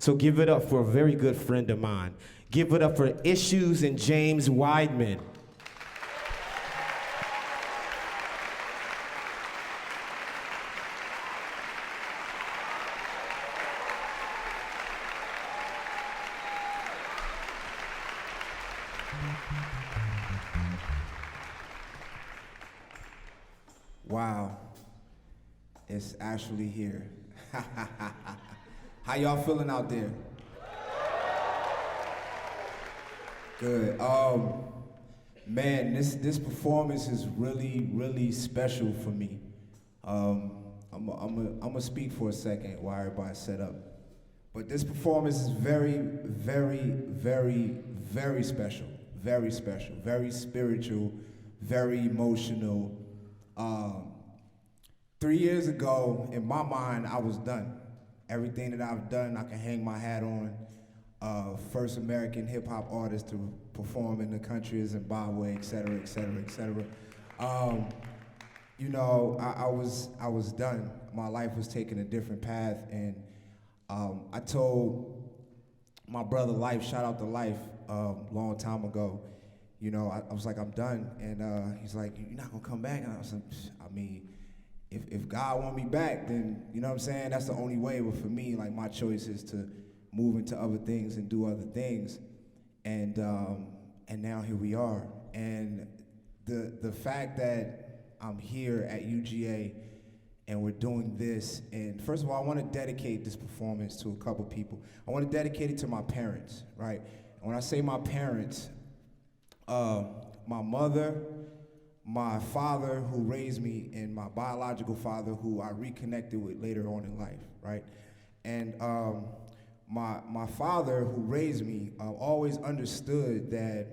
So give it up for a very good friend of mine. Give it up for Ishues and James Weidman. Wow, it's actually here. How y'all feeling out there? Good. Man, this performance is really special for me. I'm gonna speak for a second while everybody's set up. But this performance is very special. Very special. Very spiritual. Very emotional. 3 years ago, in my mind, I was done. Everything that I've done, I can hang my hat on. First American hip hop artist to perform in the country of Zimbabwe, et cetera, et cetera, et cetera. You know, I was done. My life was taking a different path, and I told my brother Life, shout out to Life, long time ago. You know, I was like, I'm done, and he's like, you're not gonna come back? And I was like, I mean, if God want me back, then, you know what I'm saying, that's the only way. But for me, like, my choice is to move into other things and do other things. And now here we are. And the fact that I'm here at UGA and we're doing this, and first of all, I want to dedicate this performance to a couple people. I want to dedicate it to my parents, right? And when I say my parents, my mother, my father who raised me, and my biological father who I reconnected with later on in life, right? And my father who raised me always understood that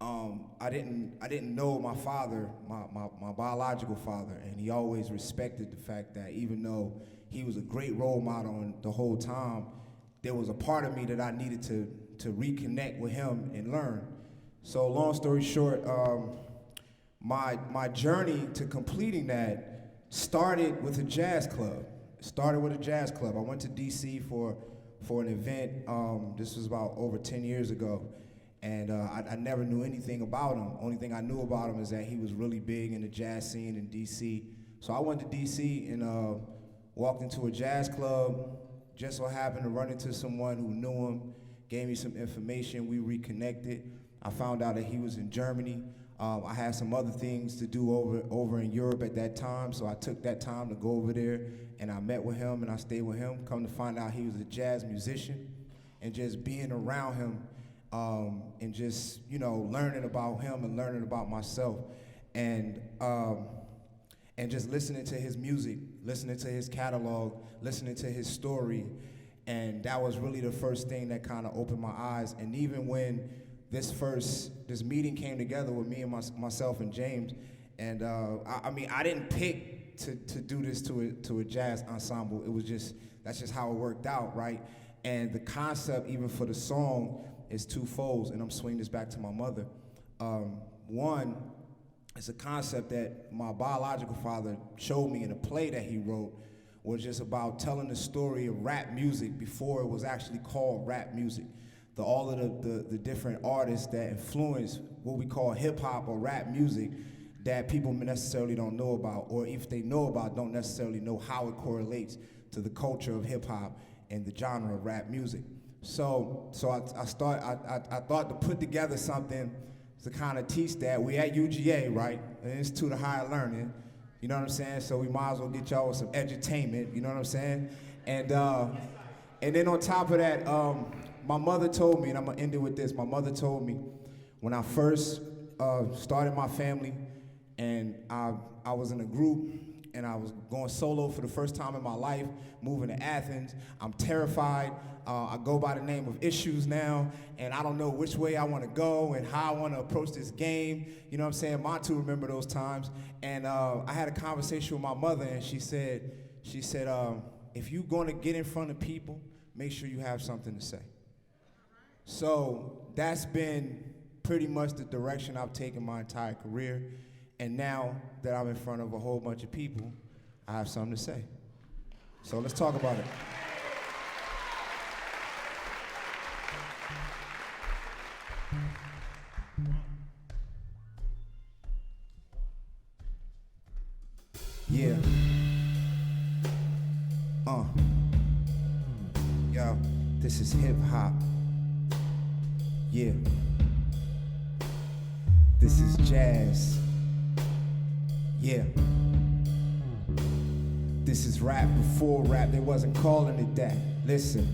I didn't know my father, my biological father, and he always respected the fact that even though he was a great role model the whole time, there was a part of me that I needed to reconnect with him and learn. So long story short, my journey to completing that started with a jazz club. I went to DC for an event. This was about over 10 years ago. And I never knew anything about him. Only thing I knew about him is that he was really big in the jazz scene in DC. So I went to DC and walked into a jazz club. Just so happened to run into someone who knew him, gave me some information, we reconnected. I found out that he was in Germany. I had some other things to do over in Europe at that time, so I took that time to go over there, and I met with him and I stayed with him. Come to find out he was a jazz musician, and just being around him and just, you know, learning about him and learning about myself, and just listening to his music, listening to his catalog, listening to his story, and that was really the first thing that kind of opened my eyes. And even when this meeting came together with me and myself and James, and I mean, I didn't pick to do this to a jazz ensemble. It was that's just how it worked out, right? And the concept, even for the song, is twofold, and I'm swinging this back to my mother. One, it's a concept that my biological father showed me in a play that he wrote, was just about telling the story of rap music before it was actually called rap music. All of the different artists that influence what we call hip hop or rap music that people necessarily don't know about, or if they know about, don't necessarily know how it correlates to the culture of hip hop and the genre of rap music. So I thought to put together something to kind of teach that. We at UGA, right? An Institute of Higher Learning. You know what I'm saying? So we might as well get y'all with some edutainment. You know what I'm saying? And then on top of that, my mother told me, and I'm gonna end it with this. My mother told me when I first started my family, and I was in a group, and I was going solo for the first time in my life, moving to Athens. I'm terrified. I go by the name of Ishues now, and I don't know which way I want to go and how I want to approach this game. You know what I'm saying? Montu remember those times. And I had a conversation with my mother, and she said, if you're going to get in front of people, make sure you have something to say. So that's been pretty much the direction I've taken my entire career. And now that I'm in front of a whole bunch of people, I have something to say. So let's talk about it. Yeah. Yo, this is hip hop. Yeah. This is jazz. Yeah. This is rap before rap. They wasn't calling it that. Listen.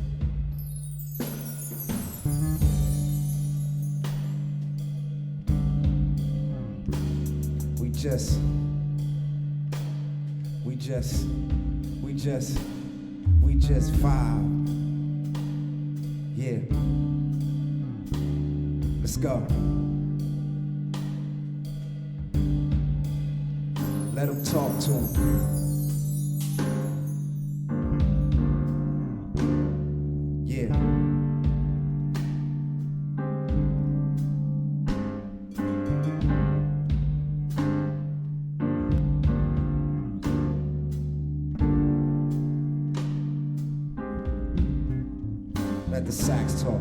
We just vibe. Yeah. Let's go. Let them talk to him. Yeah. Let the sax talk.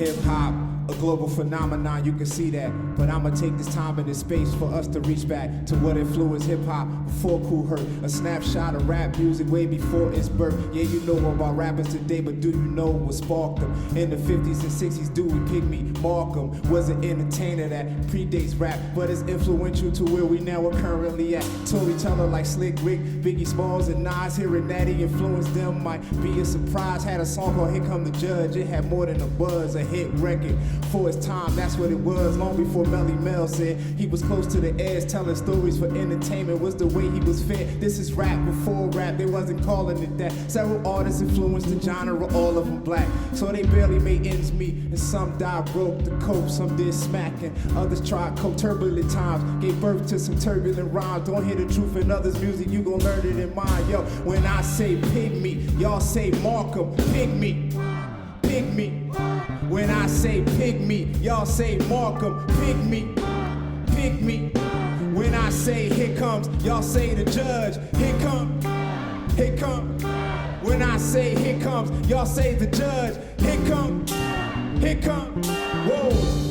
Hip-hop, a global phenomenon, you can see that. But I'ma take this time and this space for us to reach back to what influenced hip-hop before Cool Herc. A snapshot of rap music way before its birth. Yeah, you know about rappers today, but do you know what sparked them? In the 50s and 60s, Dewey Pigme Markham was an entertainer that predates rap, but is influential to where we now are currently at. Storyteller like Slick Rick, Biggie Smalls, and Nas. Hearing that he influenced them might be a surprise. Had a song called Here Come the Judge. It had more than a buzz, a hit record for its time. That's what it was. Long before Melly Mel said he was close to the edge, telling stories for entertainment was the way he was fed. This is rap before rap. They wasn't calling it that. Several artists influenced the genre, all of them black. So they barely made ends meet, and some died broke to cope. Some did smacking, others tried cope. Turbulent times gave birth to some turbulent rhymes. Don't hear the truth in others' music, you gon' learn it in mine. Yo, when I say pygmy, y'all say Markham. Pygmy, pygmy. When I say pygmy, y'all say Markham. Pygmy, pygmy. When I say here comes, y'all say the judge. Here come, here come. When I say here comes, y'all say the judge. Here come, here come. Whoa.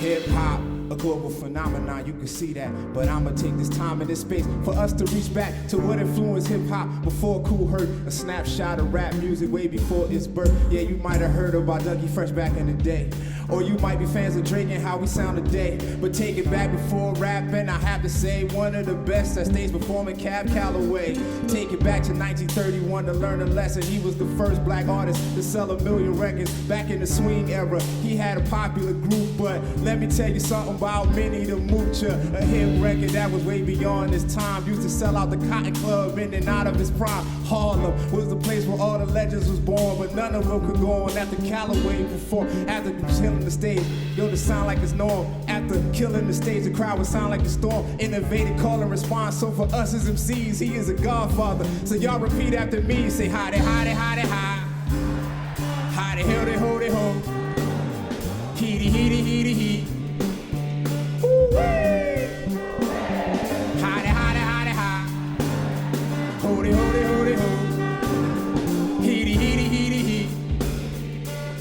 Hip-hop, a global phenomenon, you can see that. But I'ma take this time and this space for us to reach back to what influenced hip-hop before Cool Herc. A snapshot of rap music way before its birth. Yeah, you might have heard about Dougie Fresh back in the day. Or you might be fans of Drake and how we sound today. But take it back before rapping, I have to say one of the best that stays performing, Cab Calloway. Take it back to 1931 to learn a lesson. He was the first black artist to sell 1 million records back in the swing era. He had a popular group, but let me tell you something about Minnie the Moocher. A hit record that was way beyond his time. Used to sell out the Cotton Club in and out of his prime. Harlem was the place where all the legends was born, but none of them could go on after Calloway performed. After killing the stage, yo, to sound like it's norm. After killing the stage, the crowd would sound like a storm. Innovated call and response, so for us as MCs, he is a godfather. So y'all repeat after me, say hidey, hidey, hidey, high. Hidey, hidey, hidey, ho. Heedy, heedy, heedy, heat. Ooh-wee. Hidey, hidey, hidey, high. Hody, hody, hody, ho. Heedy, heedy, heedy, heat.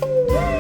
Ooh-wee.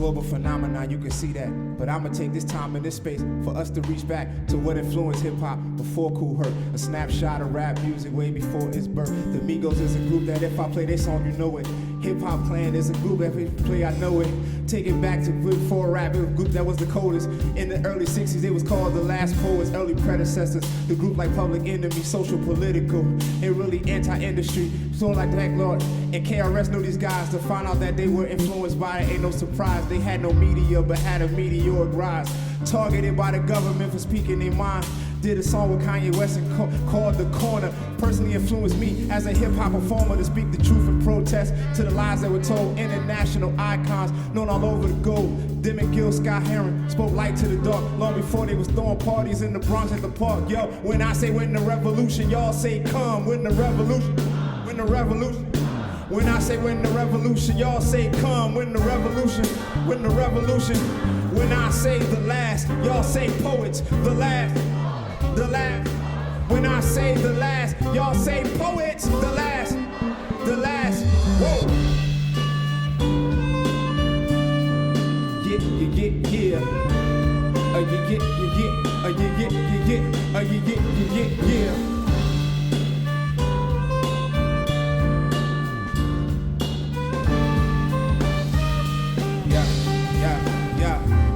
global phenomenon, you can see that. But I'ma take this time and this space for us to reach back to what influenced hip-hop before Cool Herc. A snapshot of rap music way before its birth. The Migos is a group that if I play their song, you know it. Hip-hop Clan is a group that if I play, I know it. Take it back to before rap, it was a group that was the coldest. In the early 60s, it was called The Last Poets, early predecessors. The group like Public Enemy, social, political, and really anti-industry. So like Black Lord and KRS knew these guys to find out that they were influenced by it. Ain't no surprise, they had no media but had a meteoric rise. Targeted by the government for speaking their mind. Did a song with Kanye West and called The Corner. Personally influenced me as a hip-hop performer to speak the truth and protest to the lies that were told. International icons known all over the globe. Dim and Gil, Sky Heron spoke light to the dark long before they was throwing parties in the Bronx at the park. Yo, when I say win the revolution, y'all say come. Win the revolution, win the revolution. When I say win the revolution, y'all say come. Win the revolution, win the revolution. When I say the last, y'all say poets. The last, the last. When I say the last, y'all say poets. The last, the last. Whoa. Yeah, yeah, yeah, yeah. Yeah, yeah, yeah, yeah. Yeah, yeah, yeah, yeah. Yeah, yeah, yeah, yeah.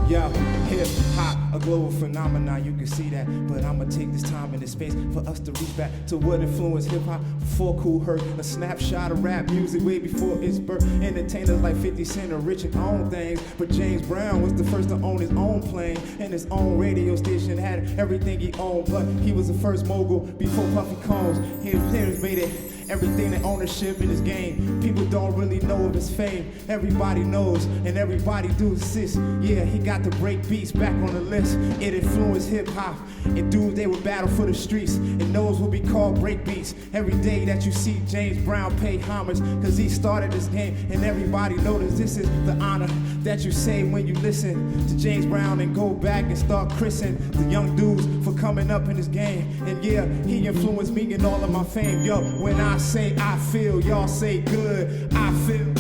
Yo, hip-hop, a global phenomenon, you can see that. But I'ma take this time and this space for us to reach back to what influenced hip-hop before Cool Herc. A snapshot of rap music way before its birth. Entertainers like 50 Cent or Richard owned things. But James Brown was the first to own his own plane. And his own radio station had everything he owned. But he was the first mogul before Puffy Combs. His parents made it everything that ownership in his game. People don't really know of his fame. Everybody knows and everybody do assist. Yeah, he got the break beats back on the list. It influenced hip-hop. And dudes, they would battle for the streets. And those will be called break beats. Every day that you see James Brown pay homage, cause he started this game. And everybody knows this is the honor that you say when you listen to James Brown and go back and start christening the young dudes for coming up in this game. And yeah, he influenced me in all of my fame. Yo, when I say I feel, y'all say good. I feel,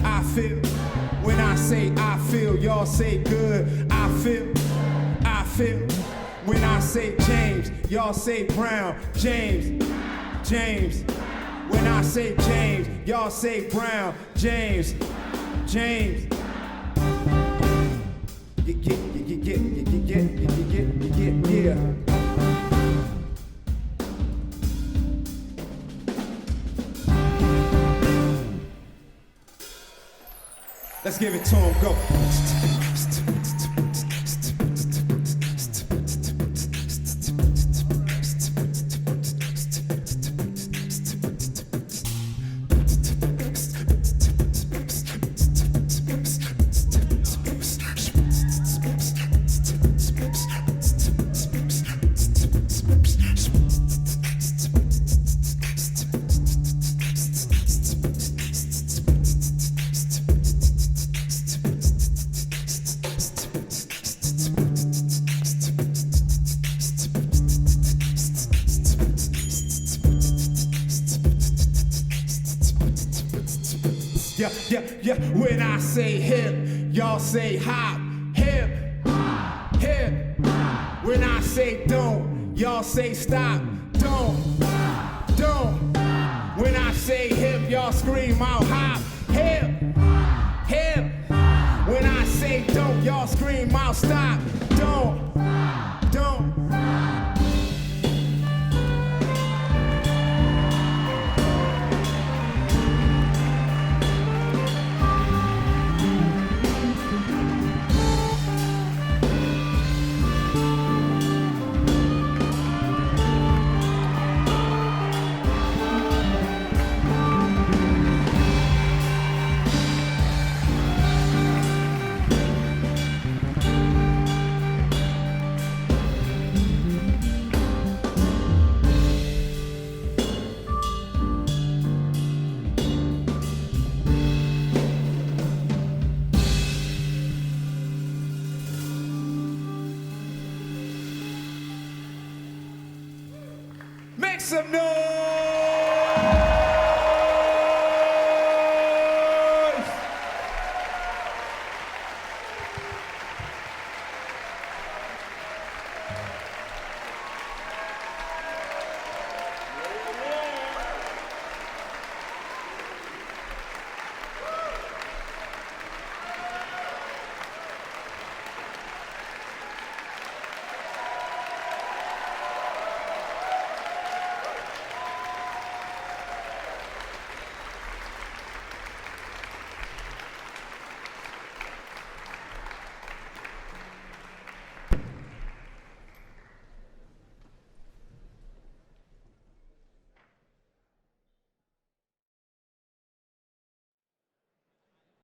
I feel. When I say I feel, y'all say good. I feel, I feel. When I say James, y'all say Brown. James, James. When I say James, y'all say Brown. James, James. Yeah. Let's give it to him, go. Yeah, when I say hip, y'all say hop. Hip, hip. When I say don't, y'all say stop. Don't. When I say hip, y'all scream out hop. Hip, hip. When I say don't, y'all scream out stop. Don't. Make some noise!